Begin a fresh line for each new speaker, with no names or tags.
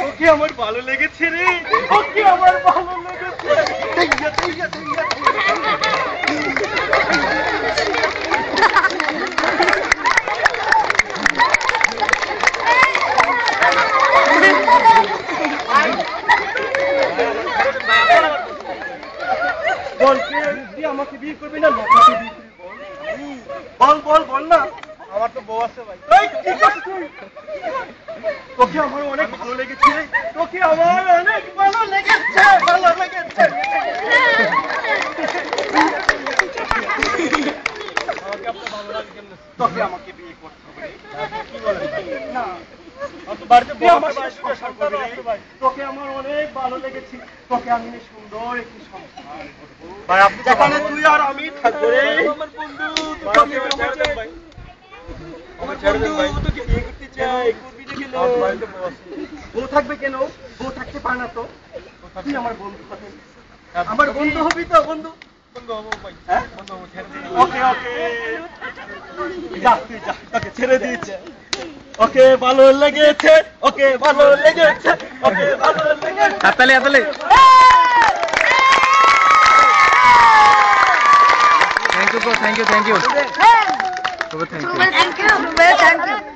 ওকে আমার ভালো লেগেছে রে, ওকে আমার ভালো লেগেছে। বল তুই আমাকে বিয়ে করবি না? বল বল বল না। আমার তো বউ আছে ভাই। তোকে আমার অনেক ভালো লেগেছে, তোকে আমার অনেক ভালো লেগেছে, ভালো লেগেছে। তোকে আমাকে বিয়ে করতে হবে। কি বলেন না? তোকে আমার অনেক ভালো লেগেছে, তোকে আমি সুন্দর একটি সংসার করবো ভাই। আপনি যেখানে তুই আর আমি থাকবো রে আমার বন্ধু। তোকে বিয়ে করতে চাই, করবি না কেন? বউ থাকবে কেন? বউ থাকতে পারে না তো? তুই আমার বন্ধু কথা, আমার বন্ধু হবি তো? বন্ধু ওকে ওকে, যা তুই যা, তোকে ছেড়ে দিয়েছে। ওকে ভালো লেগেছে, ওকে ভালো লেগেছে, ওকে ভালো লেগেছে।
হাততালি হাততালি। Thank you thank you thank you thank you.